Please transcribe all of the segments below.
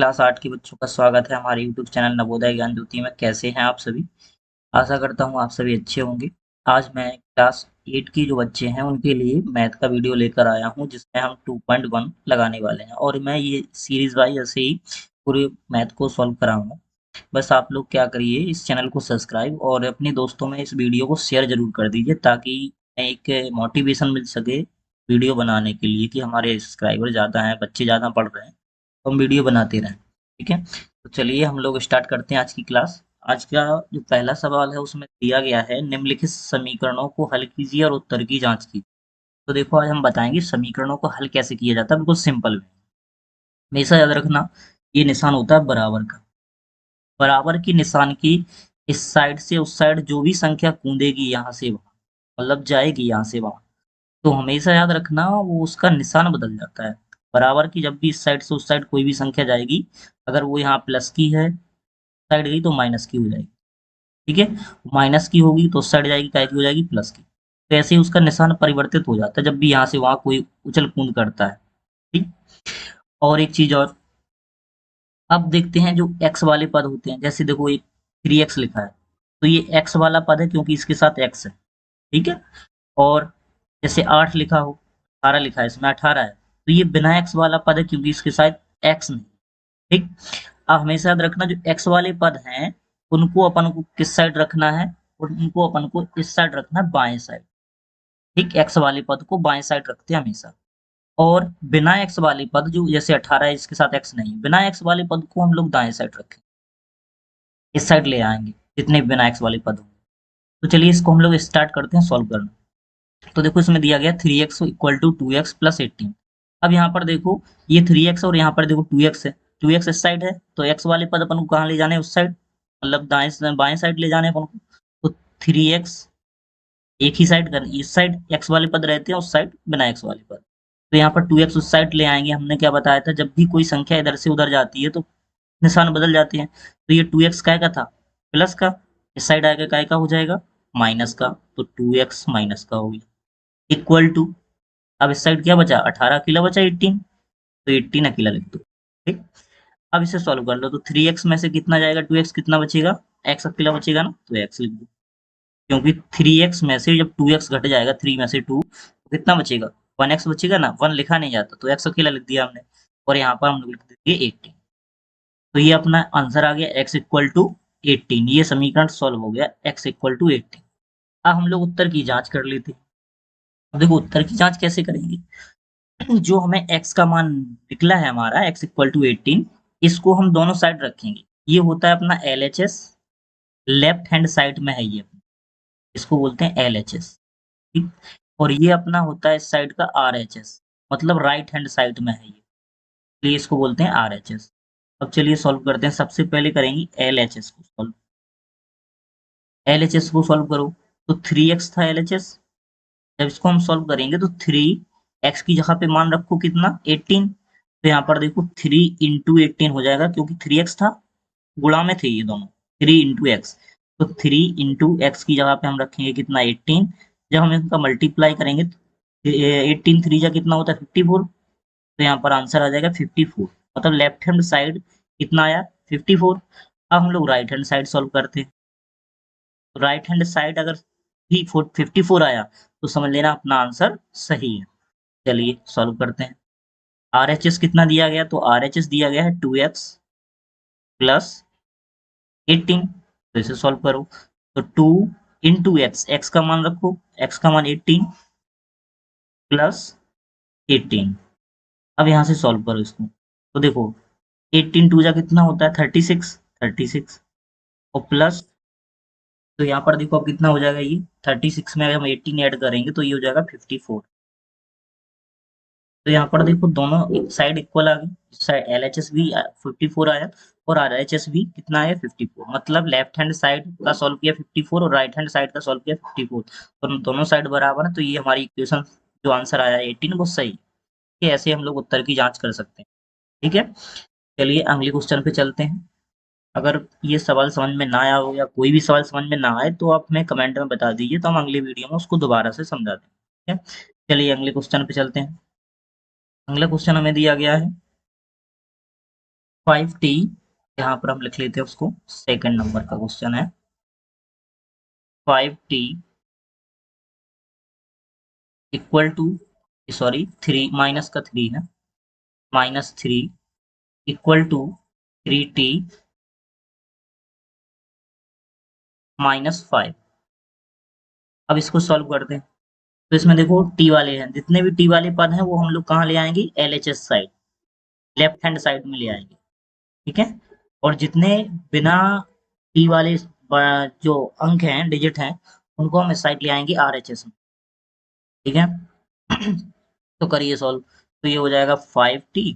Class 8 के बच्चों का स्वागत है हमारे यूट्यूब चैनल नवोदय ज्ञान ज्योति में। कैसे हैं आप सभी? आशा करता हूँ आप सभी अच्छे होंगे। आज मैं क्लास 8 की जो बच्चे हैं उनके लिए मैथ का वीडियो लेकर आया हूँ जिसमें हम 2.1 लगाने वाले हैं और मैं ये सीरीज वाइज ऐसे ही पूरे मैथ को सॉल्व कराऊंगा। बस आप लोग क्या करिए, इस चैनल को सब्सक्राइब और अपने दोस्तों में इस वीडियो को शेयर जरूर कर दीजिए ताकि एक मोटिवेशन मिल सके वीडियो बनाने के लिए कि हमारे सब्सक्राइबर ज़्यादा हैं, बच्चे ज़्यादा पढ़ रहे हैं, तो हम वीडियो बनाते रहें। ठीक है, तो चलिए हम लोग स्टार्ट करते हैं आज की क्लास। आज का जो पहला सवाल है उसमें दिया गया है, निम्नलिखित समीकरणों को हल कीजिए और उत्तर की जांच कीजिए। तो देखो, आज हम बताएंगे समीकरणों को हल कैसे किया जाता है, बिल्कुल सिंपल वे। हमेशा याद रखना, ये निशान होता है बराबर का। बराबर की निशान की इस साइड से उस साइड जो भी संख्या कूदेगी यहाँ से वहां, मतलब जाएगी यहाँ से वहां, तो हमेशा याद रखना वो उसका निशान बदल जाता है। बराबर की जब भी इस साइड से उस साइड कोई भी संख्या जाएगी, अगर वो यहाँ प्लस की है साइड गई तो माइनस की हो जाएगी। ठीक है, माइनस की होगी तो उस साइड जाएगी, काय की हो जाएगी, प्लस की। तो ऐसे ही उसका निशान परिवर्तित हो जाता है जब भी यहाँ से वहां कोई उछल कूद करता है। ठीक। और एक चीज और, अब देखते हैं जो x वाले पद होते हैं, जैसे देखो एक 3x लिखा है, तो ये x वाला पद है क्योंकि इसके साथ x है। ठीक है, और जैसे 8 लिखा हो, 18 लिखा है, इसमें 18 है, तो ये बिना x वाला पद है क्योंकि इसके साथ x नहीं। ठीक। अब हमेशा याद रखना जो x वाले पद हैं उनको अपन को किस साइड रखना है, और उनको अपन को इस साइड रखना है, बाएं साइड। ठीक, x वाले पद को बाएं साइड रखते हैं हमेशा। और बिना x वाले पद, जो जैसे 18 है इसके साथ x नहीं, बिना x वाले पद को हम लोग दाएं साइड रखें, इस साइड ले आएंगे जितने भी बिना एक्स वाले पद होंगे। तो चलिए इसको हम लोग स्टार्ट करते हैं सॉल्व करना। तो देखो इसमें दिया गया 3x equal to 2x plus 18। अब यहाँ पर देखो ये 3x और यहाँ पर देखो 2x है, 2x इस साइड है तो x वाले पद अपन को कहाँ ले जाने हैं, उस साइड, मतलब दाएं बाएं साइड ले जाने हैं अपन को। तो 3x एक ही साइड कर, इस साइड x वाले पद रहते हैं, उस साइड बिना x वाले पद। तो यहाँ पर 2x उस साइड ले आएंगे। हमने क्या बताया था, जब भी कोई संख्या इधर से उधर जाती है तो निशान बदल जाते हैं। तो ये 2x काय का था, प्लस का, इस साइड आएगा काय का हो जाएगा, माइनस का, तो 2x माइनस का हो गया, इक्वल टू, अब इस साइड क्या बचा, 18 अकेला बचा 18, तो 18 अकेला लिख दो। ठीक। अब इसे सॉल्व कर लो, तो 3x में से कितना जाएगा, 2x कितना बचेगा, x अकेला बचेगा ना, तो x लिख दो। क्योंकि 3x में से जब 2x घट जाएगा, 3 में से 2, तो कितना बचेगा, 1x बचेगा ना, 1 लिखा नहीं जाता तो x अकेला लिख दिया हमने। और यहाँ पर हम लोग लिख देंगे 18। तो ये अपना आंसर आ गया x इक्वल टू 18। ये समीकरण सॉल्व हो गया, x इक्वल टू 18। अब हम लोग उत्तर की जांच कर लेते हैं। अब देखो उत्तर की जांच कैसे करेंगे, जो हमें x का मान निकला है हमारा x इक्वल टू 18, इसको हम दोनों साइड रखेंगे। ये होता है अपना LHS, लेफ्ट हैंड साइड में है ये, इसको बोलते हैं LHS। ठीक। और ये अपना होता है इस साइड का RHS, मतलब राइट हैंड साइड में है ये, इसलिए इसको बोलते हैं RHS। अब चलिए सॉल्व करते हैं। सबसे पहले करेंगे LHS को सॉल्व। LHS को सॉल्व करो, तो 3x था LHS। जब इसको हम सॉल्व करेंगे तो 3x की जगह पे मान रखो कितना, 18। तो यहाँ पर देखो 3 इंटू 18 हो जाएगा, क्योंकि 3x था, गुणा में थे ये दोनों, 3 इंटू एक्स। तो 3 इंटू एक्स की जगह पे हम रखेंगे कितना, 18। जब हम इनका मल्टीप्लाई करेंगे तो 18 3 जा कितना होता है, 54। तो यहाँ पर आंसर आ जाएगा 54, मतलब लेफ्ट हैंड साइड कितना आया, 54। अब हम लोग राइट हैंड साइड सॉल्व करते हैं। राइट हैंड साइड अगर भी 54 आया तो समझ लेना अपना आंसर सही है। चलिए सॉल्व करते हैं। RHS कितना दिया गया, तो RHS दिया गया है 2x प्लस 18। तो इसे सॉल्व करो, तो 2 इंटू एक्स, एक्स का मान रखो, एक्स का मान 18 प्लस 18। अब यहाँ से सॉल्व करो इसको, तो देखो 18 टू जा कितना होता है, 36, 36, और प्लस, तो यहाँ पर देखो अब कितना हो जाएगा, ये 36 में अगर हम 18 ऐड करेंगे तो ये हो जाएगा 54। तो यहाँ पर देखो दोनों एक साइड इक्वल आ गई, साइड LHS भी 54 आया और RHS भी कितना आया, 54। मतलब लेफ्ट हैंड साइड का सॉल्व किया 54 और राइट हैंड साइड का सॉल्व किया 54, तो दोनों साइड बराबर है। तो ये हमारी इक्वेशन जो आंसर आया 18 वो सही है। ऐसे हम लोग उत्तर की जांच कर सकते हैं। ठीक है, चलिए अगले क्वेश्चन पे चलते हैं। अगर ये सवाल समझ में ना आया हो या कोई भी सवाल समझ में ना आए तो आप हमें कमेंट में बता दीजिए, तो हम अगली वीडियो में उसको दोबारा से समझा दें। ठीक है, चलिए अगले क्वेश्चन पे चलते हैं। अगला क्वेश्चन हमें दिया गया है, 5t, यहाँ पर हम लिख लेते हैं उसको, सेकंड नंबर का क्वेश्चन है। 5t equal to, sorry 3 minus का 3 है, -3 इक्वल टू 3t -5। अब इसको सॉल्व करते हैं। तो इसमें देखो टी वाले हैं, जितने भी टी वाले पद हैं वो हम लोग कहाँ ले आएंगे, LHS side, left hand side में ले आएंगे। ठीक है, और जितने बिना टी वाले जो अंक हैं, डिजिट हैं, उनको हम इस साइड ले आएंगे आरएचएस में। ठीक है तो करिए सॉल्व। तो ये हो जाएगा 5t,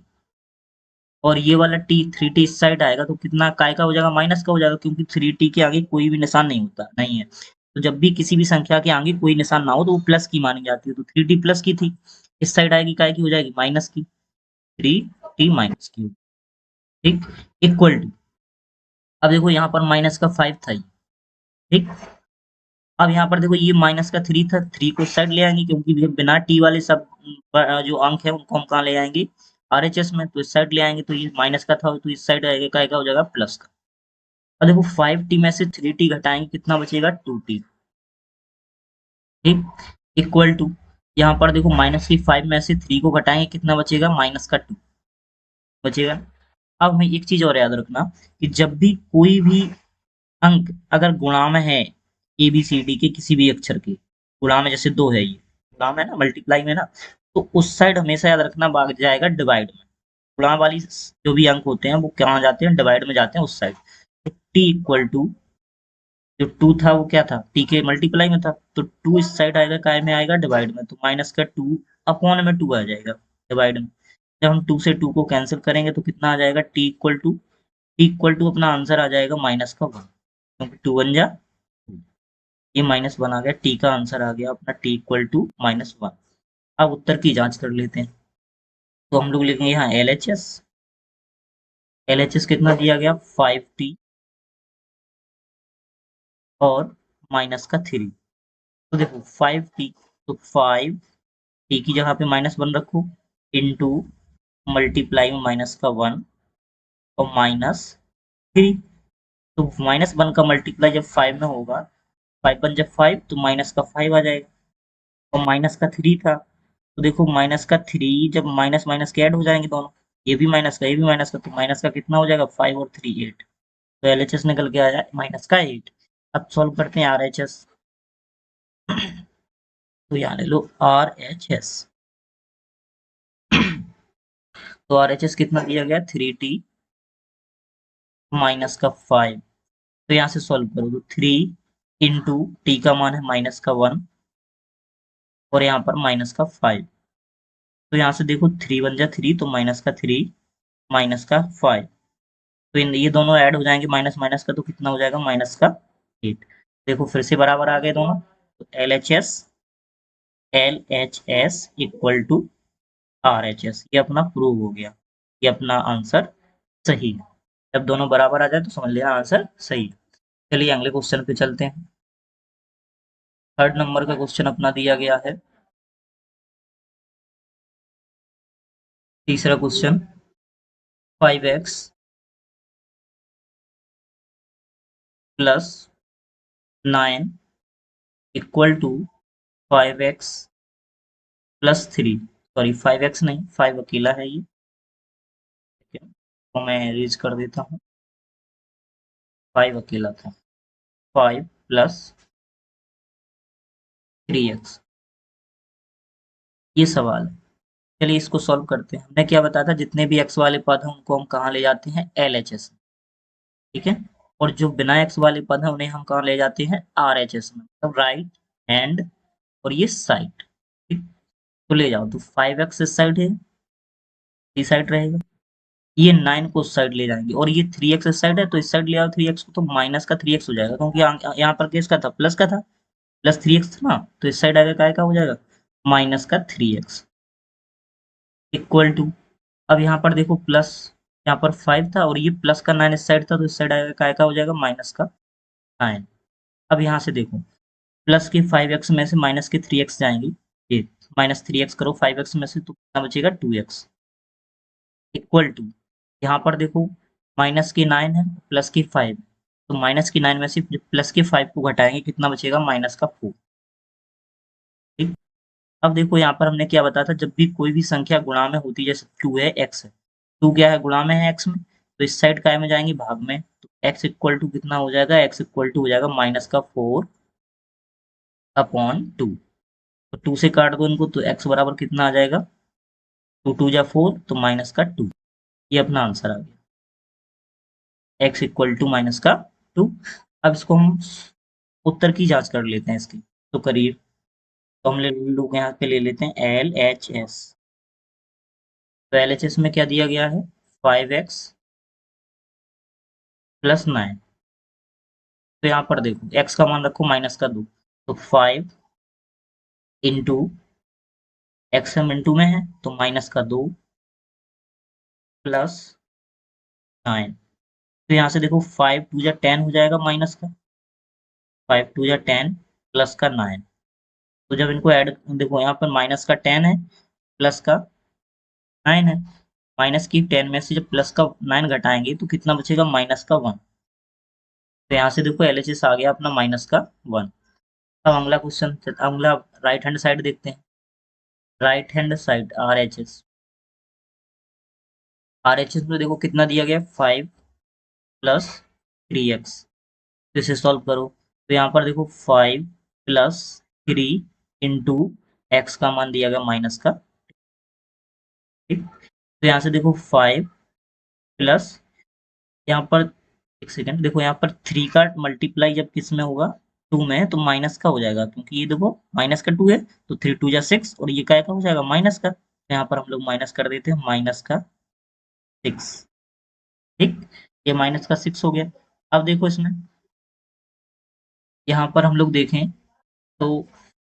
और ये वाला टी 3t इस साइड आएगा तो कितना काय का हो जाएगा, माइनस का हो जाएगा, क्योंकि 3t के आगे कोई भी निशान नहीं होता, नहीं है। तो जब भी किसी भी संख्या के आगे कोई निशान ना हो तो वो प्लस की मानी जाती है। तो 3t प्लस की थी, इस साइड आएगी काय की हो जाएगी, माइनस की, 3t माइनस की। ठीक, इक्वल टू, अब देखो यहाँ पर माइनस का 5 था ये। ठीक, अब यहाँ पर देखो ये माइनस का 3 था, 3 को इस साइड ले आएंगे, क्योंकि बिना टी वाले सब जो अंक है उनको हम कहाँ ले आएंगे, आरएचएस में, तो इस साइड ले आएंगे। तो ये माइनस का था तो इस साइड आएगा, काय का हो जाएगा, प्लस का। और देखो 5t में से 3t घटाएंगे, कितना बचेगा, 2t। ठीक, इक्वल टू, यहाँ पर देखो माइनस की 5 में से 3 को घटाएंगे, कितना बचेगा, माइनस का 2 बचेगा। अब हमें एक चीज और याद रखना, कि जब भी कोई भी अंक अगर गुणा में है ए बी सी डी के किसी भी अक्षर के, गुणा में जैसे 2 है, ये गुणा में ना, मल्टीप्लाई में ना, तो उस साइड हमेशा याद रखना भाग जाएगा डिवाइड में। गुणा वाली जो भी अंक होते हैं वो कहाँ जाते हैं, डिवाइड में जाते हैं, उस साइड। तो टी इक्वल टू, जो 2 था वो क्या था, टी के मल्टीप्लाई में था, तो 2 इस साइड आएगा, काय में आएगा, डिवाइड में, तो माइनस का 2 अपॉन में 2 आ जाएगा डिवाइड में। जब हम 2 से 2 को कैंसिल करेंगे तो कितना आ जाएगा, T equal to, T equal to अपना आंसर आ जाएगा माइनस का 1, क्योंकि 2 1 जा 2, ये -1 आ गया, टी का आंसर आ गया अपना टी इक्वल टू -1। अब उत्तर की जांच कर लेते हैं। तो हम लोग लिखेंगे यहाँ एलएचएस, एलएचएस कितना दिया गया, 5t और माइनस का 3। तो देखो 5t, तो 5 टी की जगह पे -1 रखो, इनटू मल्टीप्लाई में माइनस का 1 और -3। तो -1 का मल्टीप्लाई जब 5 में होगा, 5 1 जब 5, तो माइनस का 5 आ जाएगा, और माइनस का 3 था, तो देखो माइनस का 3 जब माइनस माइनस के ऐड हो जाएंगे दोनों, ये भी माइनस का, ये भी माइनस का, तो माइनस का कितना हो जाएगा, 5 और 3 8। तो एलएचएस निकल के आ जाए माइनस का 8। अब सॉल्व करते हैं आरएचएस। तो यहाँ ले लो आरएचएस। तो आरएचएस कितना दिया गया, 3t माइनस का 5। तो यहाँ से सॉल्व करो तो 3 इंटू टी का मान है माइनस का 1, और यहाँ पर माइनस का 5। तो यहाँ से देखो 3 1 जा 3, तो माइनस का 3 माइनस का 5। तो ये दोनों ऐड हो जाएंगे माइनस माइनस का, तो कितना हो जाएगा, माइनस का 8। देखो फिर से बराबर आ गए दोनों। तो L H S equal to R H S, ये अपना प्रूव हो गया, ये अपना आंसर सही है। जब दोनों बराबर आ जाए तो समझ लेना आंसर सही है। चलिए अगले क्वेश्चन पे चलते हैं। थर्ड नंबर का क्वेश्चन अपना दिया गया है। तीसरा question, 5x plus 9 equal to 5x plus 3, sorry 5x नहीं, 5 अकेला है ये, ठीक है, तो मैं रीज कर देता हूँ, 5 अकेला था, 5 प्लस 3x, ये सवाल है। चलिए इसको सॉल्व करते हैं। हमने क्या बताया था, जितने भी x वाले पद हैं उनको हम कहाँ ले जाते हैं, LHS में, ठीक है, और जो बिना x वाले पद हैं उन्हें हम कहाँ ले जाते हैं, RHS में, मतलब राइट हैंड, और ये साइड। ठीक, तो ले जाओ, तो 5x इस साइड है, इस साइड रहेगा, ये 9 को उस साइड ले जाएंगे, और ये 3x इस साइड है, तो इस साइड ले आओ 3x को, तो माइनस का 3x हो जाएगा, क्योंकि यहाँ पर किसका था, प्लस का था, प्लस 3x था ना, तो इस साइड आगे काय का हो जाएगा, माइनस का 3x इक्वल टू, अब यहाँ पर देखो प्लस, यहाँ पर 5 था और ये प्लस का 9 इस साइड था, तो इस साइड आएगा काय का हो जाएगा, माइनस का 9। अब यहाँ से देखो, प्लस के 5x में से माइनस के 3x जाएंगे, ये -3x करो 5x में से, तो कितना बचेगा, 2x इक्वल टू, यहाँ पर देखो माइनस की 9 है, प्लस की 5, तो माइनस की 9 में से प्लस के 5 को घटाएंगे, कितना बचेगा, माइनस का 4। ठीक। अब देखो यहाँ पर हमने क्या बताया था, जब भी कोई भी संख्या गुणा में होती है, जैसे 2 है, x है, 2 क्या है, गुणा में है x में, तो इस साइड काय में जाएंगी, भाग में, तो x इक्वल टू कितना हो जाएगा, x इक्वल टू हो जाएगा माइनस का 4 अपॉन 2। तो 2 से काट दो इनको, तो x बराबर कितना आ जाएगा, 2 2 जा 4, तो माइनस का 2। ये अपना आंसर आ गया, x इक्वल टू माइनस का 2। अब इसको हम उत्तर की जांच कर लेते हैं इसकी, तो करीब, तो हम लोग यहाँ पे ले लेते हैं LHS। तो LHS में क्या दिया गया है, 5x प्लस 9। तो यहाँ पर देखो x का मान रखो माइनस का 2, तो 5 इंटू एक्स हम इंटू में है, तो माइनस का 2 प्लस 9। तो यहाँ से देखो 5 2 जा 10 हो जाएगा माइनस का, 5 2 जा 10 प्लस का 9। तो जब इनको ऐड देखो, यहाँ पर माइनस का 10 है, प्लस का 9 है, माइनस की 10 में से जब प्लस का 9 घटाएंगे तो कितना बचेगा, माइनस का 1। तो यहाँ से देखो LHS आ गया अपना माइनस का 1। अब अगला क्वेश्चन, अगला राइट हैंड साइड देखते हैं। राइट हैंड साइड RHS में देखो कितना दिया गया, 5 प्लस 3x। तो इसे सॉल्व करो, तो यहाँ पर देखो 5 प्लस 3 इंटू एक्स का मान दिया गया माइनस का। ठीक। तो यहाँ से देखो 5 प्लस, यहाँ पर एक सेकेंड देखो, यहाँ पर 3 का मल्टीप्लाई जब किस में होगा, 2 में, तो माइनस का हो जाएगा, क्योंकि ये देखो माइनस का 2 है, तो 3 2 जा 6, और ये काय का हो जाएगा, माइनस का, तो यहाँ पर हम लोग माइनस कर देते हैं, माइनस का 6। ठीक। ये माइनस का 6 हो गया। अब देखो इसमें, यहाँ पर हम लोग देखें तो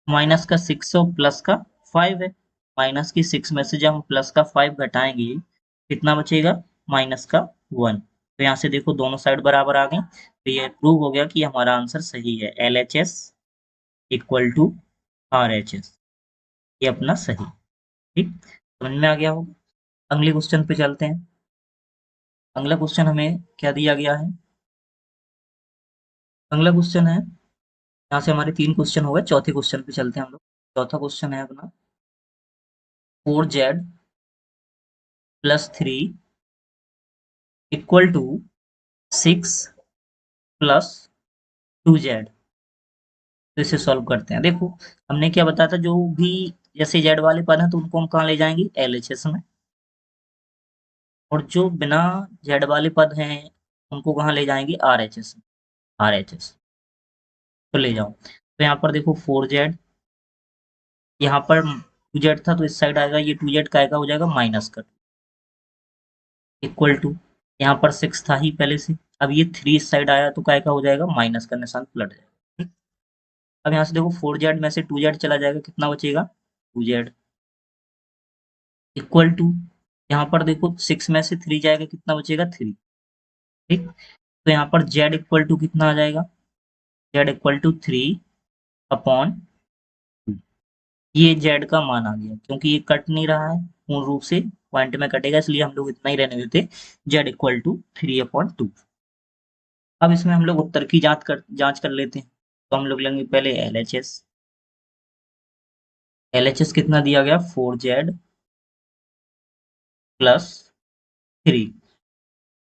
माइनस का 6 और प्लस का 5 है, माइनस की 6 में से जब हम प्लस का 5 घटाएंगे, कितना बचेगा, माइनस का 1। तो यहाँ से देखो दोनों साइड बराबर आ गई, तो ये प्रूव हो गया कि हमारा आंसर सही है, LHS इक्वल टू RHS, ये अपना सही। ठीक, समझ में आ गया होगा। अगले क्वेश्चन पे चलते हैं। अगला क्वेश्चन हमें क्या दिया गया है, अगला क्वेश्चन है, यहाँ से हमारे 3 क्वेश्चन हो गए, चौथे क्वेश्चन पे चलते हैं हम लोग। चौथा क्वेश्चन है अपना 4z plus 3 equal to 6 plus 2z। तो इसे सॉल्व करते हैं। देखो हमने क्या बताया था, जो भी जैसे z वाले पद हैं तो उनको हम कहाँ ले जाएंगे, LHS में, और जो बिना z वाले पद हैं उनको कहाँ ले जाएंगे, RHS में। RHS तो ले जाओ, तो यहाँ पर देखो 4z, यहाँ पर 2z था तो इस साइड आएगा, ये 2z का आएगा, हो जाएगा माइनस का, इक्वल टू, यहाँ पर 6 था ही पहले से, अब ये 3 इस साइड आया तो काय का हो जाएगा, माइनस का निशान पलट जाएगा। ठीक? अब यहाँ से देखो 4z में से 2z चला जाएगा, कितना बचेगा, 2z इक्वल टू, यहाँ पर देखो 6 में से 3 जाएगा, कितना बचेगा, 3। ठीक। तो यहाँ पर z इक्वल टू कितना आ जाएगा, z इक्वल टू 3 अपॉन 2। ये z का मान आ गया, क्योंकि ये कट नहीं रहा है पूर्ण रूप से, पॉइंट में कटेगा, इसलिए हम लोग इतना ही रहने देते, z इक्वल टू 3 अपॉन 2। अब इसमें हम लोग उत्तर की जांच कर लेते हैं। तो हम लोग लेंगे पहले LHS। LHS कितना दिया गया, 4z प्लस 3,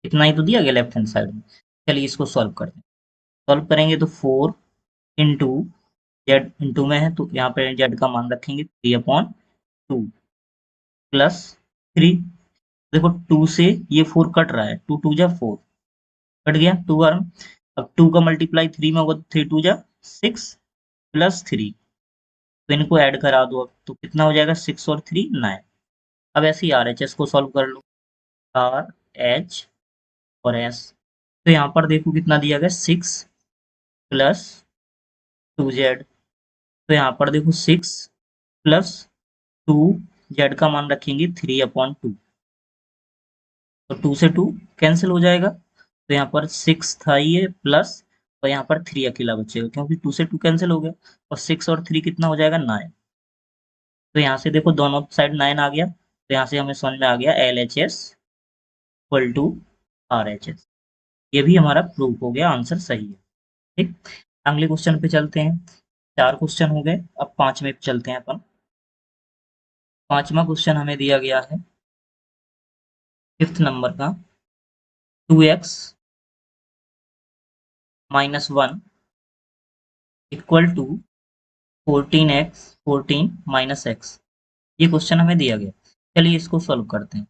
इतना ही तो दिया गया लेफ्ट हैंड साइड में। चलिए इसको सॉल्व करते हैं। सॉल्व करेंगे तो 4 इंटू जेड इंटू में है, तो यहाँ पे जेड का मान रखेंगे 3 अपॉन 2 प्लस 3। देखो 2 से ये 4 कट रहा है, 2 2 जा 4, कट गया 2 बार। अब 2 का मल्टीप्लाई 3 में होगा, 3 2 जा 6 प्लस 3, तो इनको ऐड करा दो, अब तो कितना हो जाएगा, 6 और 3 9। अब ऐसे ही RHS को सॉल्व कर लो, RH और S। तो यहाँ पर देखो कितना दिया गया, 6 प्लस 2z, तो यहाँ पर देखो 6 प्लस 2, जेड का मान रखेंगे 3 अपॉन 2, तो 2 से 2 कैंसिल हो जाएगा, तो यहाँ पर 6 था ये प्लस, और यहाँ पर 3 अकेला बचेगा, क्योंकि 2 से 2 कैंसिल हो गया, और 6 और 3 कितना हो जाएगा, 9। तो यहाँ से देखो दोनों साइड 9 आ गया, तो यहाँ से हमें समझ में आ गया LHS इक्वल टू RHS। ये भी हमारा प्रूफ हो गया, आंसर सही है। ठीक, अगले क्वेश्चन पे चलते हैं। 4 क्वेश्चन हो गए, अब 5वें पे चलते हैं अपन। 5वां क्वेश्चन हमें दिया गया है 5th नंबर का, 2x minus 1 equal to 14 minus x. ये क्वेश्चन हमें दिया गया। चलिए इसको सॉल्व करते हैं।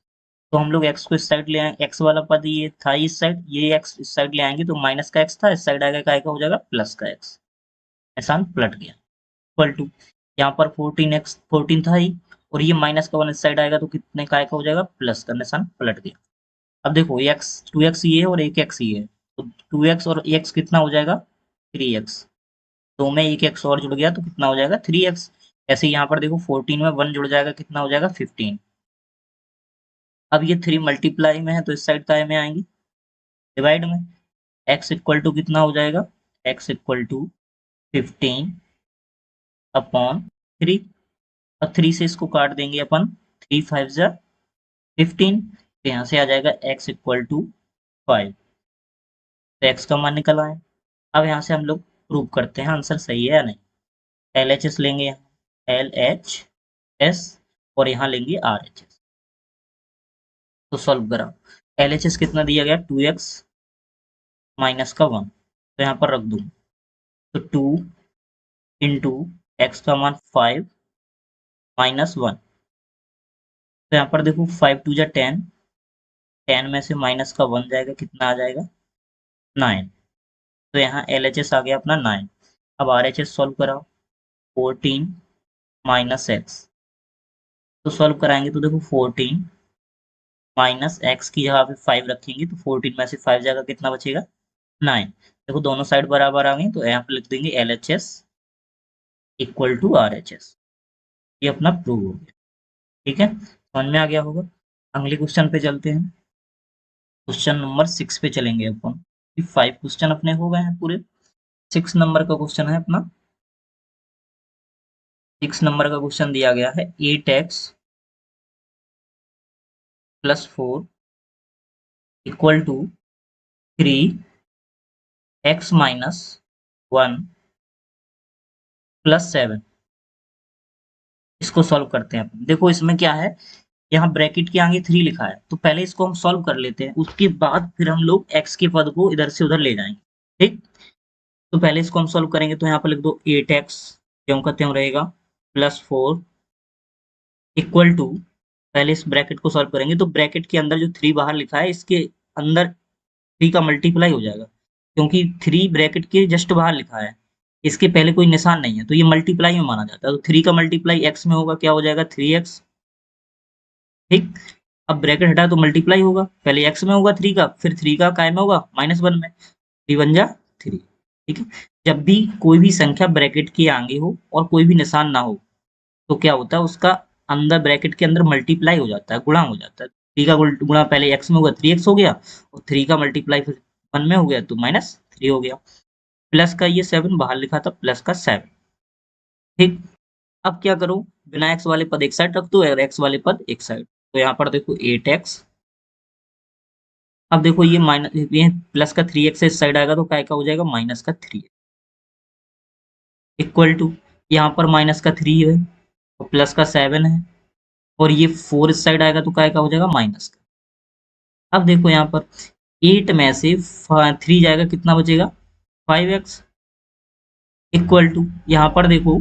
तो हम लोग x को इस साइड ले आए, x वाला पद ये था इस साइड, ये x इस साइड ले आएंगे तो माइनस का x था, इस साइड आएगा काय का हो जाएगा प्लस का x। निशान पलट गया, इक्वल टू यहाँ पर 14 था ही, और ये माइनस का 1 इस साइड आएगा तो कितने काय का हो जाएगा प्लस का, निशान पलट गया। अब देखो ये x 2x ये है और एक x ये है, तो 2x और x कितना हो जाएगा 3x। दो में एक x और जुड़ गया तो कितना हो जाएगा 3x। ऐसे यहाँ पर देखो 14 में 1 जुड़ जाएगा, कितना हो जाएगा 15। अब ये 3 मल्टीप्लाई में है तो इस साइड काय में आएंगी डिवाइड में। x इक्वल टू कितना हो जाएगा, x इक्वल टू 15 अपॉन 3, और 3 से इसको काट देंगे अपन, 3 5 जा 15, तो यहाँ से आ जाएगा x इक्वल टू 5, तो x का मान निकल आए। अब यहाँ से हम लोग प्रूव करते हैं आंसर सही है या नहीं। LHS लेंगे, यहाँ LHS और यहाँ लेंगे RHS। तो सॉल्व करा, LHS कितना दिया गया 2x माइनस का 1, तो यहाँ पर रख दूँ, तो 2 इंटू एक्स का मान 5 माइनस 1, तो यहाँ पर देखो 5 2 जा 10, 10 में से माइनस का 1 जाएगा, कितना आ जाएगा 9, तो यहाँ LHS आ गया अपना 9। अब RHS सॉल्व कराओ, 14 माइनस एक्स, तो सॉल्व कराएंगे तो देखो 14 माइनस एक्स की जगह पे 5 रखेंगे तो 14 में से 5 जाएगा, कितना बचेगा 9। देखो दोनों साइड बराबर आ गई, तो यहाँ पे लिख देंगे LHS इक्वल टू RHS। ये अपना प्रूव हो गया। ठीक है, समझ में आ गया होगा। अगले क्वेश्चन पे चलते हैं। क्वेश्चन नंबर 6 पे चलेंगे अपन। 5 क्वेश्चन अपने हो गए हैं पूरे, 6 नंबर का क्वेश्चन है अपना। 6 नंबर का क्वेश्चन दिया गया है 8x plus 4 equal to 3x minus 1 plus 7। इसको सॉल्व करते हैं अपन। देखो इसमें क्या है, यहाँ ब्रैकेट के आगे 3 लिखा है, तो पहले इसको हम सॉल्व कर लेते हैं, उसके बाद फिर हम लोग x के पद को इधर से उधर ले जाएंगे। ठीक, तो पहले इसको हम सॉल्व करेंगे, तो यहाँ पर लिख दो 8x क्यों का त्यों रहेगा प्लस 4 इक्वल टू, पहले इस ब्रैकेट को सॉल्व करेंगे तो ब्रैकेट के अंदर जो 3 बाहर लिखा है इसके अंदर 3 का मल्टीप्लाई हो जाएगा, क्योंकि 3 ब्रैकेट के जस्ट बाहर लिखा है, इसके पहले कोई निशान नहीं है, तो ये मल्टीप्लाई में माना जाता है। तो 3 का मल्टीप्लाई x में होगा, क्या हो जाएगा 3x। ठीक, अब ब्रैकेट हटा तो मल्टीप्लाई होगा, पहले x में होगा 3 का, फिर 3 का काय में होगा -1 में, 3 1 जा 3। ठीक है, जब भी कोई भी संख्या ब्रैकेट के आगे हो और कोई भी निशान ना हो तो क्या होता है, उसका अंदर ब्रैकेट के अंदर मल्टीप्लाई हो जाता है, गुणा हो जाता है। 3 का गुणा पहले x में होगा 3x हो गया, और 3 का मल्टीप्लाई फिर 1 में हो गया तो -3 हो गया। प्लस का ये 7 बाहर लिखा था, प्लस का 7। ठीक, अब क्या करो, बिना x वाले पद एक साइड रख दो और x वाले पद एक साइड, तो यहाँ पर देखो 8x, अब देखो ये माइनस, ये प्लस का 3x इस साइड आएगा तो काय का हो जाएगा माइनस का 3 इक्वल टू, यहाँ पर माइनस का 3 है और प्लस का 7 है, और ये 4 इस साइड आएगा तो काय का हो जाएगा माइनस का। अब देखो यहाँ पर 8 में से 3 जाएगा, कितना बचेगा 5x इक्वल टू, यहाँ पर देखो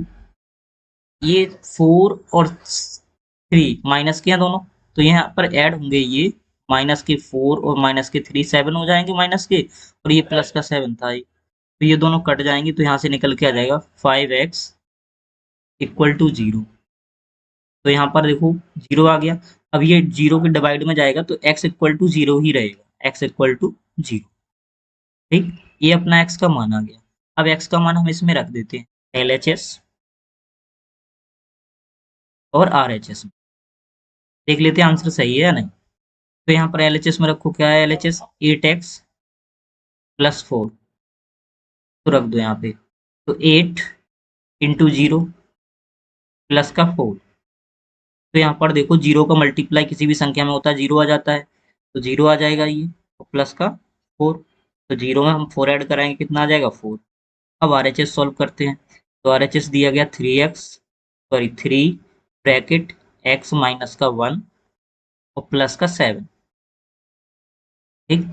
ये 4 और 3 माइनस के हैं दोनों, तो यहाँ पर ऐड होंगे ये माइनस के 4 और माइनस के 3 7 हो जाएंगे माइनस के, और ये प्लस का 7 था ये, तो ये दोनों कट जाएंगे, तो यहाँ से निकल के आ जाएगा 5x इक्वल टू 0। तो यहाँ पर देखो 0 आ गया, अब ये 0 के डिवाइड में जाएगा तो x इक्वल टू 0 ही रहेगा, x इक्वल टू 0। ठीक, ये अपना x का मान आ गया। अब x का मान हम इसमें रख देते हैं LHS और RHS में, देख लेते हैं आंसर सही है या नहीं। तो यहाँ पर LHS में रखो, क्या है LHS 8x प्लस 4, तो रख दो यहाँ पे, तो 8 इंटू 0 प्लस का 4, तो यहाँ पर देखो 0 का मल्टीप्लाई किसी भी संख्या में होता है 0 आ जाता है, तो 0 आ जाएगा ये, प्लस का 4, तो 0 में हम 4 ऐड कराएंगे, कितना आ जाएगा 4। अब आरएचएस सॉल्व करते हैं, तो आरएचएस दिया गया 3 ब्रैकेट x माइनस का 1 और प्लस का 7। ठीक,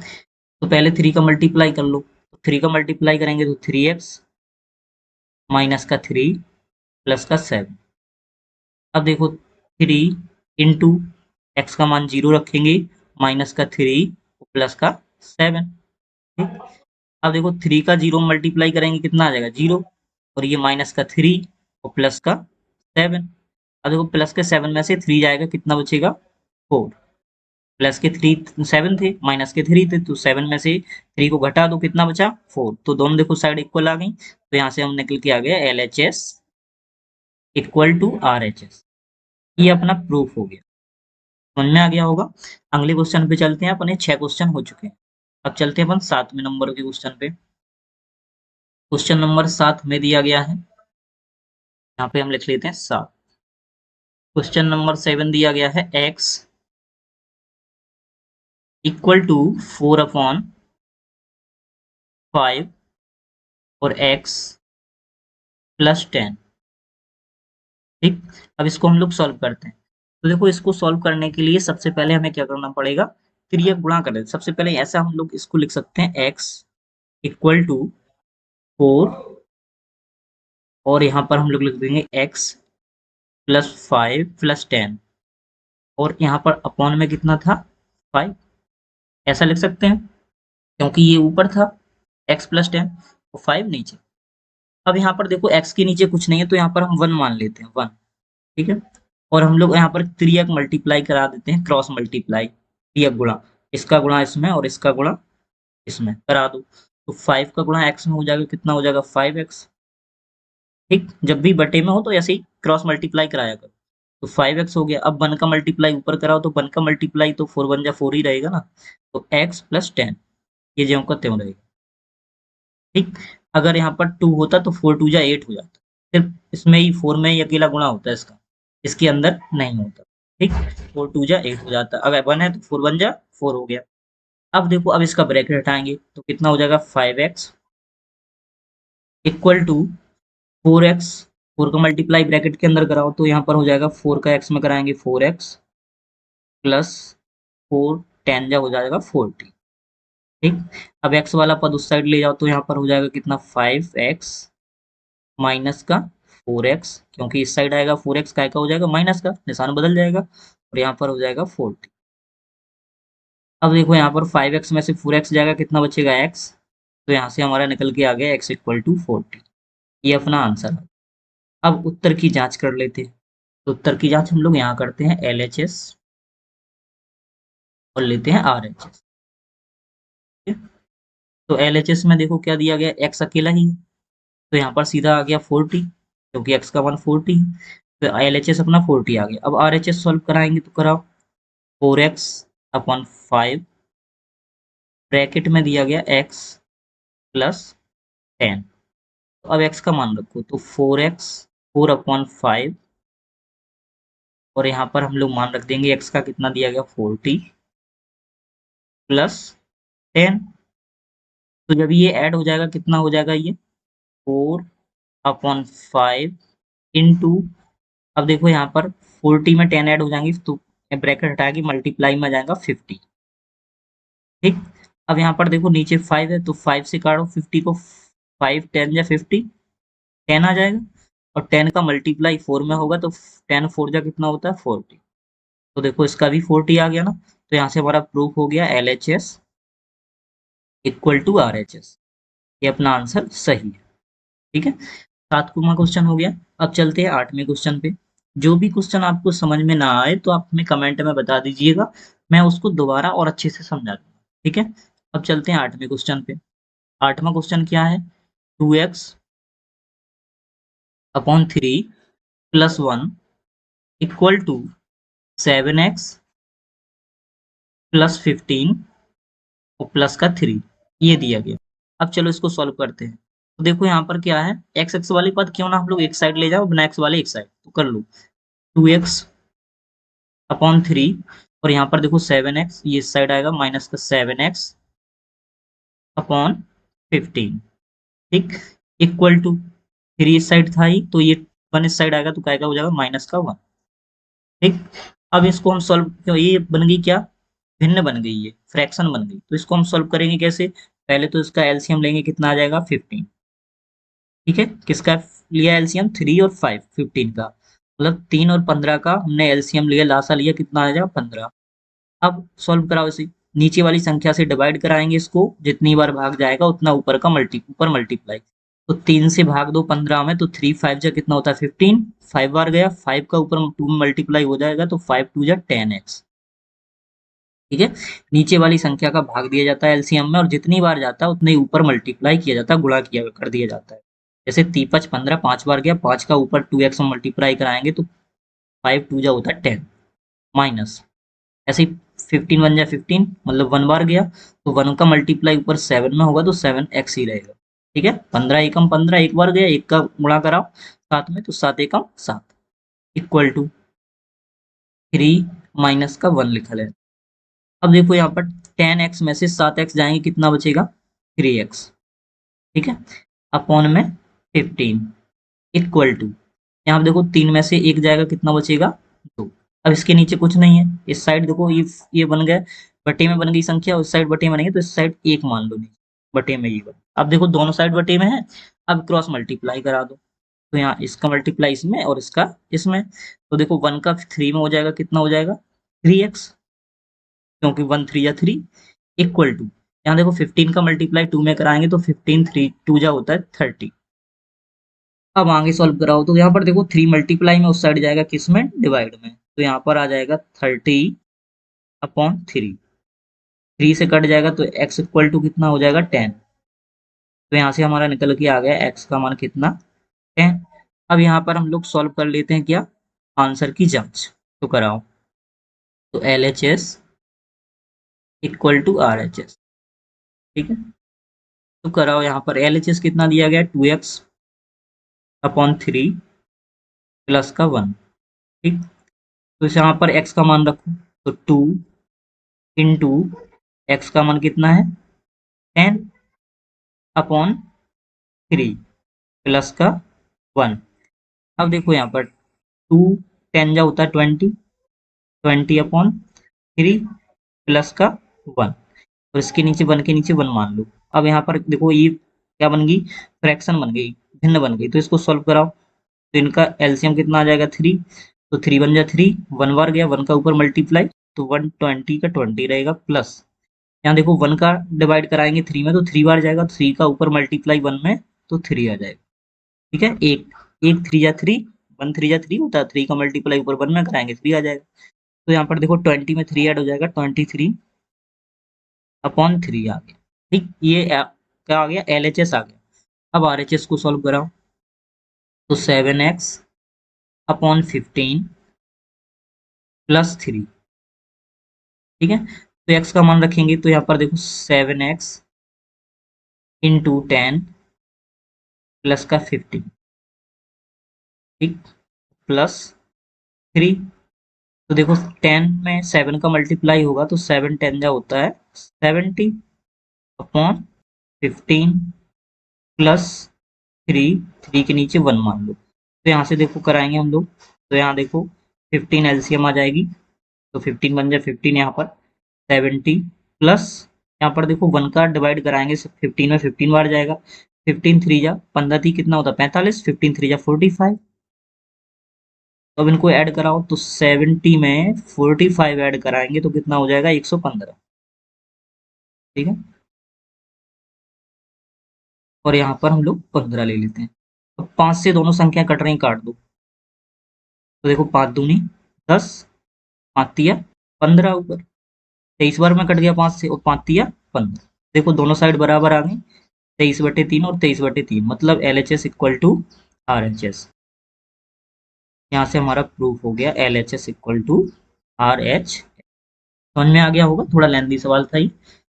तो पहले 3 का मल्टीप्लाई कर लो, तो 3 का मल्टीप्लाई करेंगे तो 3x माइनस का 3 प्लस का 7। अब देखो 3 इंटू एक्स का मान 0 रखेंगे, माइनस का 3 प्लस का 7। ठीक, अब देखो 3 का 0 मल्टीप्लाई करेंगे, कितना आ जाएगा 0, और ये माइनस का 3 और प्लस का 7। अब देखो प्लस के 7 में से 3 जाएगा, कितना बचेगा 4। प्लस के 3 7 थे, माइनस के 3 थे, तो 7 में से 3 को घटा दो, कितना बचा 4। तो दोनों देखो साइड इक्वल आ गई, तो यहाँ से हम निकल के आ गया LHS इक्वल टू RHS। ये अपना प्रूफ हो गया, समझ में आ गया होगा। अगले क्वेश्चन पे चलते हैं, अपने 6 क्वेश्चन हो चुके हैं। अब चलते हैं अपन 7वें नंबर के क्वेश्चन पे। क्वेश्चन नंबर 7 में दिया गया है, यहाँ पे हम लिख लेते हैं 7। क्वेश्चन नंबर 7 दिया गया है x इक्वल टू 4/5 और x प्लस 10। ठीक, अब इसको हम लोग सॉल्व करते हैं। तो देखो इसको सॉल्व करने के लिए सबसे पहले हमें क्या करना पड़ेगा, त्रियक गुणा करें। सबसे पहले ऐसा हम लोग इसको लिख सकते हैं, x इक्वल टू 4 और यहाँ पर हम लोग लिख देंगे x प्लस 5 प्लस 10, और यहाँ पर अपॉन में कितना था 5, ऐसा लिख सकते हैं क्योंकि ये ऊपर था x प्लस 10 और 5 नीचे। अब यहाँ पर देखो x के नीचे कुछ नहीं है, तो यहाँ पर हम 1 मान लेते हैं 1। ठीक है, और हम लोग यहाँ पर त्रियक मल्टीप्लाई करा देते हैं, क्रॉस मल्टीप्लाई, त्रियक गुणा, इसका गुणा इसमें और इसका गुणा इसमें करा दो, तो 5 का गुणा x में हो जाएगा, कितना हो जाएगा 5x। ठीक, जब भी बटे में हो तो ऐसे ही क्रॉस मल्टीप्लाई कराया करो, तो 5x हो गया। अब 1 का मल्टीप्लाई ऊपर कराओ, तो 1 का मल्टीप्लाई तो 4 1 जा 4 ही रहेगा ना, तो x प्लस 10, ये ज्यों का त्यों रहेगा। ठीक, अगर यहाँ पर 2 होता तो 4 2 जा 8 हो जाता, सिर्फ इसमें ही 4 में ही अकेला गुणा होता है इसका, इसके अंदर नहीं होता। ठीक, 4 2 जा 8 हो जाता, अगर 1 है तो 4 1 जा 4 हो गया। अब देखो अब इसका ब्रैकेट हटाएंगे, तो कितना हो जाएगा 5x इक्वल टू 4x, 4 का मल्टीप्लाई ब्रैकेट के अंदर कराओ, तो यहाँ पर हो जाएगा 4 का x में कराएंगे 4x प्लस 4 10 जा हो जाएगा 40। ठीक, अब x वाला पद उस साइड ले जाओ, तो यहाँ पर हो जाएगा कितना 5x माइनस का 4x, क्योंकि इस साइड आएगा 4x काय का हो जाएगा माइनस का, निशान बदल जाएगा, और यहाँ पर हो जाएगा 40। अब देखो यहाँ पर 5x में से 4x जाएगा, कितना बचेगा x, तो यहाँ से हमारा निकल के आ गया x इक्वल टू 40। ये अपना आंसर है। अब उत्तर की जांच कर लेते हैं, तो उत्तर की जांच हम लोग यहाँ करते हैं LHS और लेते हैं RHS। तो LHS में देखो क्या दिया गया, x अकेला ही है, तो यहाँ पर सीधा आ गया 40, क्योंकि x का मान 40 है, तो LHS अपना 40 आ गया। अब RHS सॉल्व कराएंगे, तो कराओ 4x अपॉन 5 ब्रैकेट में दिया गया x प्लस 10। तो अब x का मान रखो, तो 4x 4/5, और यहाँ पर हम लोग मान रख देंगे x का कितना दिया गया 40 प्लस 10। तो जब ये ऐड हो जाएगा, कितना हो जाएगा ये 4/5 इंटू, अब देखो यहाँ पर 40 में 10 ऐड हो जाएंगे, तो ब्रैकेट हटा के मल्टीप्लाई में जाएगा 50। ठीक, अब यहाँ पर देखो नीचे 5 है, तो 5 से काटो 50 को, 5 10 या 50 10 आ जाएगा, और 10 का मल्टीप्लाई 4 में होगा, तो 10 4 जा कितना होता है 40। तो देखो इसका भी 40 आ गया ना, तो यहाँ से हमारा प्रूफ हो गया LHS इक्वल टू RHS। ये अपना आंसर सही है। ठीक है, 7वां क्वेश्चन हो गया। अब चलते हैं 8वें क्वेश्चन पे। जो भी क्वेश्चन आपको समझ में ना आए, तो आप हमें कमेंट में बता दीजिएगा, मैं उसको दोबारा और अच्छे से समझा दूंगा। ठीक है, अब चलते हैं 8वें क्वेश्चन पे। 8वां क्वेश्चन क्या है, 2x upon 3 plus 1 equal to 7x plus 15 और प्लस का 3, ये दिया गया। अब चलो इसको सॉल्व करते हैं। तो देखो यहाँ पर क्या है, एक्स एक्स वाली पद क्यों ना हम लोग एक साइड ले जाओ, बिना एक्स वाले एक साइड, तो कर लो 2x अपॉन 3, और यहाँ पर देखो 7x, ये इस साइड आएगा माइनस का 7x अपॉन 15, ठीक, इक्वल टू 3 इस साइड था ही, तो ये 1 इस साइड आएगा तो क्या हो जाएगा -1, ठीक। अब इसको हम सॉल्व, क्यों ये बन गई क्या, भिन्न बन गई, ये फ्रैक्शन बन गई, तो इसको हम सॉल्व करेंगे कैसे, पहले तो इसका एलसीएम लेंगे, कितना आ जाएगा 15, ठीक है, किसका लिया एलसीएम, 3 और 5, 15 का, मतलब 3 और 15 का हमने एलसीएम लिया, लासा लिया, कितना आ जाएगा 15। अब सॉल्व कराओ इसे, नीचे वाली संख्या से डिवाइड कराएंगे इसको, जितनी बार भाग जाएगा उतना ऊपर का ऊपर मल्टीप्लाई, तो 3 से भाग दो 15 में, तो 3 5 जा कितना होता है 15, 5 बार गया, 5 का ऊपर 2 में मल्टीप्लाई हो जाएगा, तो 5 2 जा 10x, ठीक है। नीचे वाली संख्या का भाग दिया जाता है एलसीएम में, और जितनी बार जाता है उतने ऊपर मल्टीप्लाई किया जाता है, गुणा किया कर दिया जाता है। जैसे 3 5 15, 5 बार गया, 5 का ऊपर 2x में मल्टीप्लाई कराएंगे तो 5 2 जा होता है 10, माइनस, ऐसे ही 15 1 जा 15, मतलब 1 बार गया, तो 1 का मल्टीप्लाई ऊपर 7 में होगा, तो 7x ही रहेगा, ठीक है। 15 एकम 15, एक बार गया, एक का गुणा कराओ 7 में, तो 7 एकम 7, इक्वल टू 3 माइनस का 1 लिखा है। अब देखो यहाँ पर 10x में से 7x जाएंगे, कितना बचेगा 3x, ठीक है, अपॉन में 15, इक्वल टू, यहाँ पे देखो 3 में से 1 जाएगा, कितना बचेगा 2। अब इसके नीचे कुछ नहीं है, इस साइड देखो ये बन गया, बटे में बन गई संख्या, उस साइड बटे में नहीं है, तो इस साइड 1 मान लो नीचे, बटे में ये बना। अब देखो दोनों साइड बटे में है, अब क्रॉस मल्टीप्लाई करा दो, तो यहाँ इसका मल्टीप्लाई इसमें और इसका इसमें, तो देखो 1 का 3 में हो जाएगा, कितना हो जाएगा 3x, क्योंकि 1 3 या 3, इक्वल टू, यहाँ देखो 15 का मल्टीप्लाई 2 में कराएंगे, तो 15 3 2 जा होता है 30। अब आगे सॉल्व कराओ, तो यहाँ पर देखो 3 मल्टीप्लाई में उस साइड जाएगा, किस में, डिवाइड में, तो यहाँ पर आ जाएगा 30/3, 3 से कट जाएगा, तो x इक्वल टू कितना हो जाएगा 10, तो यहाँ से हमारा निकल के आ गया x का मान कितना 10। अब यहाँ पर हम लोग सॉल्व कर लेते हैं क्या, आंसर की जांच, तो कराओ, तो LHS इक्वल टू RHS, ठीक है, तो कराओ, यहाँ पर LHS कितना दिया गया 2x/3 प्लस का 1, ठीक, तो इसे यहाँ पर x का मान रखो, तो 2 इंटू एक्स का मान कितना है 10/3 प्लस का 1। अब देखो यहाँ पर 2 10 जा होता है 20, 20/3 प्लस का 1, और इसके नीचे 1 के नीचे 1 मान लो। अब यहाँ पर देखो ये क्या बन गई, फ्रैक्शन बन गई, भिन्न बन गई, तो इसको सॉल्व कराओ, तो इनका एलसीएम कितना आ जाएगा 3, तो 3 1 जा 3, 1 बार गया, 1 का ऊपर मल्टीप्लाई, तो 120 का 20 रहेगा, प्लस यहाँ देखो 1 का डिवाइड कराएंगे 3 में, तो 3 बार जाएगा, 3 का ऊपर मल्टीप्लाई 1 में, तो 3 आ जाएगा, ठीक है। एक एक 3 जा 3, 1 3 जा 3 होता है, 3 का मल्टीप्लाई ऊपर 1 में कराएंगे 3 आ जाएगा, तो यहाँ पर देखो 20 में 3 ऐड हो जाएगा, 23/3 आ गया, ठीक, ये क्या आ गया LHS आ गया। अब RHS को सॉल्व कराओ, तो 7x/15 प्लस 3, ठीक है, तो x का मान रखेंगे, तो यहाँ पर देखो 7x इंटू 10 प्लस का 15, ठीक, प्लस 3, तो देखो 10 में 7 का मल्टीप्लाई होगा, तो 7 10 जा होता है 70/15 प्लस 3, 3 के नीचे 1 मान लो, तो यहाँ से देखो कराएंगे हम लोग, तो यहाँ देखो 15 एलसीएम आ जाएगी, तो 15 बन जाए 15, यहाँ पर 70 प्लस, यहाँ पर देखो 1 का डिवाइड कराएंगे 15 में, 15 बार जाएगा, 15 3 जा 15 थी, कितना होता है 45, 15 3 जा 45, तो अब इनको ऐड कराओ, तो 70 में 45 ऐड कराएंगे, तो कितना हो जाएगा 115, ठीक है, और यहाँ पर हम लोग 15 ले लेते हैं। अब 5 से दोनों संख्या कट रही, काट दो, तो देखो 5 दूनी 10, 5 तिया 15, ऊपर 23 बार में कट गया 5 से, और 5 तिया 15, देखो दोनों साइड बराबर आ गई, 23/3 और 23/3, मतलब LHS इक्वल टू RHS। यहाँ से हमारा प्रूफ हो गया LHS इक्वल टू RH। समझ में आ गया होगा, थोड़ा लेंथी सवाल था ही।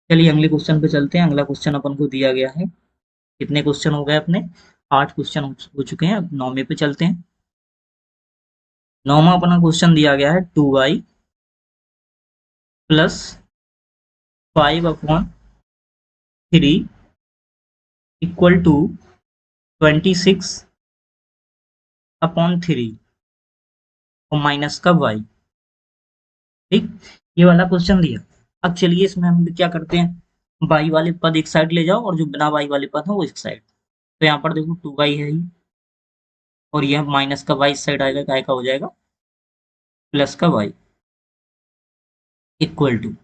चलिए अगले क्वेश्चन पे चलते हैं। अगला क्वेश्चन अपन को दिया गया है, कितने क्वेश्चन हो गए अपने, 8 क्वेश्चन हो चुके हैं, अब 9वें पे चलते हैं। 9वां अपना क्वेश्चन दिया गया है 2y प्लस 5/, 3 इक्वल टू 26/3 और माइनस का y। ठीक, ये वाला क्वेश्चन दिया। अब चलिए इसमें हम क्या करते हैं, y वाले पद एक साइड ले जाओ और जो बिना y वाले पद है वो एक साइड। तो यहाँ पर देखो 2y है ही, और यह माइनस का y इस साइड आएगा, काय का हो जाएगा प्लस का y इक्वल टू,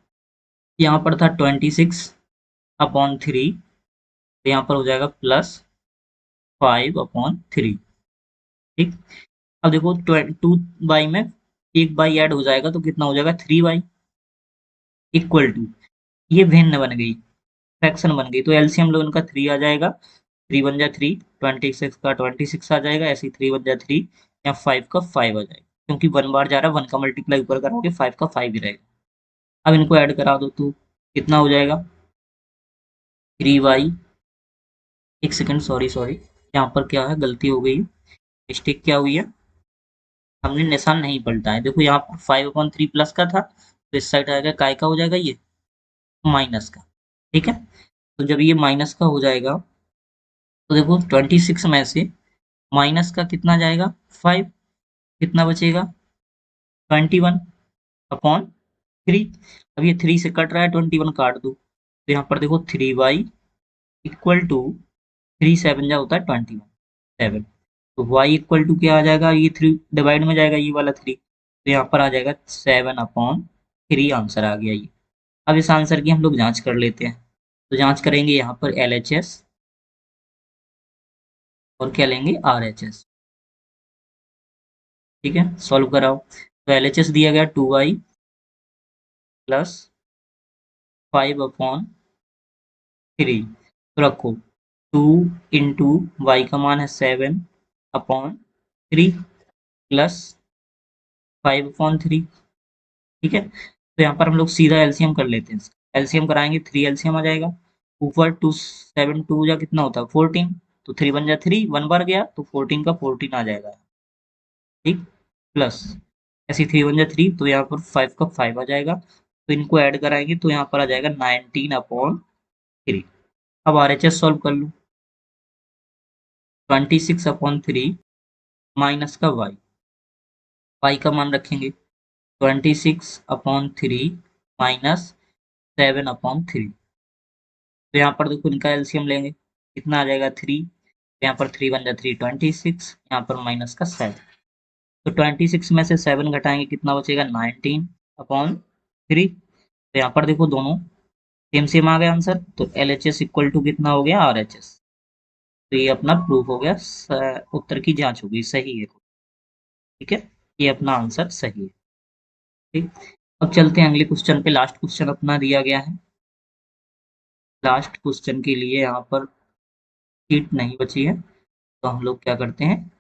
यहाँ पर था 26/3, तो यहाँ पर हो जाएगा +5/3। ठीक, अब देखो 2y में एक y ऐड हो जाएगा तो कितना हो जाएगा 3y इक्वल टू, ये भिन्न बन गई, फ्रैक्शन बन गई, तो एलसीएम लोग इनका 3 आ जाएगा, 3 वन जा 3, 26 का 26 आ जाएगा, ऐसे 3 वन जा 3, या 5 का 5 आ जाएगा, क्योंकि 1 बार जा रहा है 1 का मल्टीप्लाई ऊपर कराओगे 5 का 5 ही रहेगा। अब इनको ऐड करा दो तो कितना हो जाएगा 3y, एक सेकंड, सॉरी सॉरी, यहाँ पर क्या है गलती हो गई, मिस्टेक क्या हुई है, हमने निशान नहीं पलटा है। देखो यहाँ पर 5/3 प्लस का था, तो इस साइड आएगा काय का हो जाएगा ये माइनस का। ठीक है, तो जब ये माइनस का हो जाएगा तो देखो 26 में से माइनस का कितना जाएगा 5, कितना बचेगा 21/3। अब ये 3 से कट रहा है, 21 काट दो, तो यहाँ पर देखो 3y इक्वल टू 3 7 जा होता है 21 7, तो y इक्वल टू क्या आ जाएगा, ये 3 डिवाइड में जाएगा ये वाला 3, तो यहाँ पर आ जाएगा 7/3 आंसर आ गया ये। अब इस आंसर की हम लोग जांच कर लेते हैं, तो जांच करेंगे यहाँ पर LHS और क्या लेंगे RHS। ठीक है, सॉल्व कराओ, तो LHS दिया गया 2y प्लस 5/3, तो रखो 2 इंटू वाई का मान है 7/3 प्लस 5/3। ठीक है, तो यहाँ पर हम लोग सीधा एलसीएम कर लेते हैं, एलसीएम कराएंगे 3 एलसीएम आ जाएगा, ऊपर 2 7 2 या कितना होता है 14, तो 3 1 जा 3, 1 बार गया तो 14 का 14 आ जाएगा। ठीक, प्लस ऐसे 3 1 जा 3, तो यहाँ पर 5 का 5 आ जाएगा, तो इनको ऐड कराएंगे तो यहाँ पर आ जाएगा 19/3। अब आरएचएस सॉल्व कर लो, 26/3 माइनस का वाई का मान रखेंगे 26/3 माइनस 7/3, तो यहाँ पर देखो इनका एलसीएम लेंगे, कितना आ जाएगा 3, यहाँ पर 3 1 जा 3 26, यहाँ पर माइनस का 7, तो 26 में से 7 घटाएंगे कितना बचेगा 19/3, तो यहाँ पर देखो दोनों सेम सेम आ गया आंसर, तो LHS इक्वल टू कितना हो गया RHS, तो ये अपना प्रूफ हो गया, उत्तर की जांच होगी सही है। ठीक है, ये अपना आंसर सही है। ठीक, अब चलते हैं अगले क्वेश्चन पे, लास्ट क्वेश्चन अपना दिया गया है, लास्ट क्वेश्चन के लिए यहाँ पर शीट नहीं बची है, तो हम लोग क्या करते हैं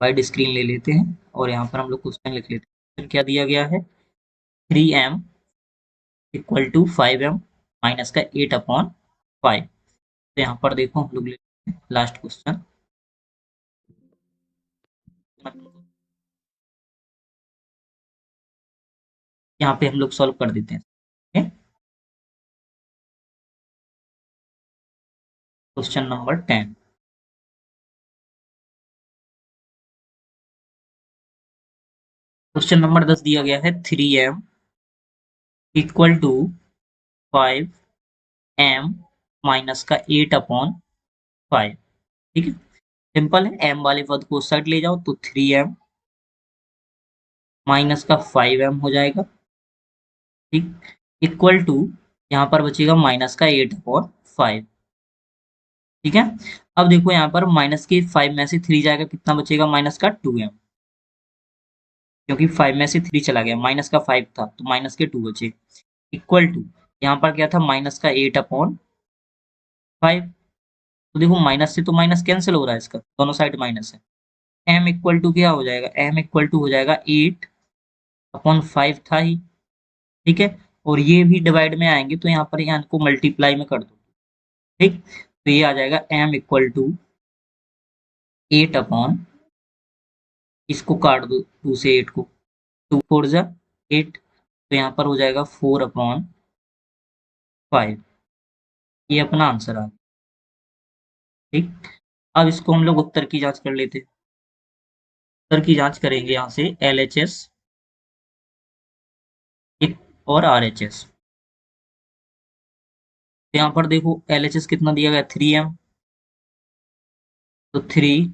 वाइड स्क्रीन ले लेते हैं और यहाँ पर हम लोग क्वेश्चन लिख लेते हैं। क्या दिया गया है 3m equal to 5m minus का 8/5, तो यहाँ पर देखो हम लोग लेते हैं लास्ट क्वेश्चन, यहाँ पे हम लोग सॉल्व कर देते हैं। क्वेश्चन नंबर 10, क्वेश्चन नंबर 10 दिया गया है 3m equal to 5m minus का 8/5। ठीक है, सिंपल है, m वाले पद को उस साइड ले जाओ तो 3m माइनस का 5m हो जाएगा। ठीक, इक्वल टू यहाँ पर बचेगा माइनस का 8/5। ठीक है, अब देखो यहाँ पर माइनस के 5 में से 3 जाएगा, कितना बचेगा माइनस का 2m, क्योंकि 5 में से 3 चला गया, माइनस का 5 था तो माइनस के 2 बचे, इक्वल टू यहाँ पर क्या था माइनस का 8/5, तो देखो माइनस से तो माइनस कैंसिल हो रहा है, इसका दोनों साइड माइनस है, m इक्वल टू क्या हो जाएगा, m इक्वल टू हो जाएगा 8/5 था ही। ठीक है, और ये भी डिवाइड में आएंगे तो यहाँ पर यहाँ को मल्टीप्लाई में कर दो। ठीक, तो ये आ जाएगा m इक्वल टू 8, इसको काट दो 2 से 8 को, 2 4 जा 8, तो यहाँ पर हो जाएगा 4/5। ये अपना आंसर आ गया। ठीक, अब इसको हम लोग उत्तर की जांच कर लेते हैं। उत्तर की जांच करेंगे यहाँ से LHS और RHS। तो यहाँ पर देखो LHS कितना दिया गया 3m, तो 3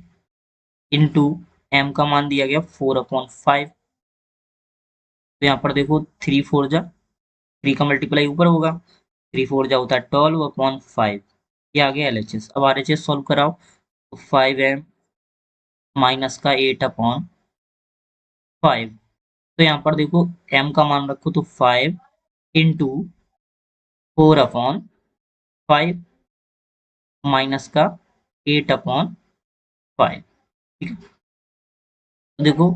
इंटू m का मान दिया गया 4/5। तो यहाँ पर देखो 3 4 जा 3 का मल्टीप्लाई ऊपर होगा, 3 4 जा होता है 12/5। ये आ गया LHS। अब RHS सॉल्व कराओ, तो 5m माइनस का 8/5। तो यहाँ पर देखो m का मान रखो तो 5 इंटू 4/5 माइनस का 8/5। ठीक है, तो देखो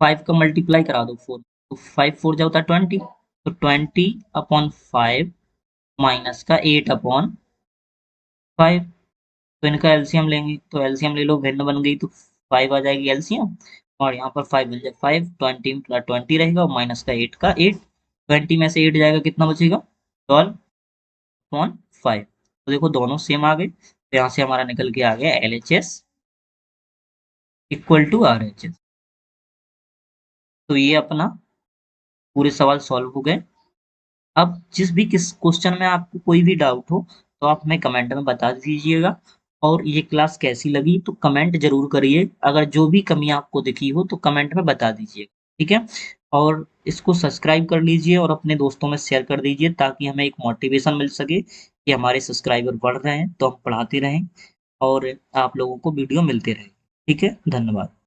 5 का मल्टीप्लाई करा दो 4, तो 5 4 जा होता है 20, तो 20/5 माइनस का 8/5। तो इनका एलसीएम लेंगे, तो एलसीएम ले लो, भिन्न बन गई तो 5 आ जाएगी एलसीएम, और यहाँ पर 5 मिल जाए 5, 20 प्लस 20 रहेगा, और माइनस का 8 का 8, 20 में से 8 जाएगा, कितना बचेगा 12/5। तो देखो दोनों सेम आ गए, तो यहाँ से हमारा निकल के आ गया LHS इक्वल टू RHS। तो ये अपना पूरे सवाल सॉल्व हो गए। अब जिस भी किस क्वेश्चन में आपको कोई भी डाउट हो, तो आप हमें कमेंट में बता दीजिएगा। और ये क्लास कैसी लगी तो कमेंट जरूर करिए, अगर जो भी कमी आपको दिखी हो तो कमेंट में बता दीजिए, ठीक है। और इसको सब्सक्राइब कर लीजिए और अपने दोस्तों में शेयर कर दीजिए, ताकि हमें एक मोटिवेशन मिल सके कि हमारे सब्सक्राइबर बढ़ रहे हैं, तो हम पढ़ाते रहें और आप लोगों को वीडियो मिलते रहे। ठीक है, धन्यवाद।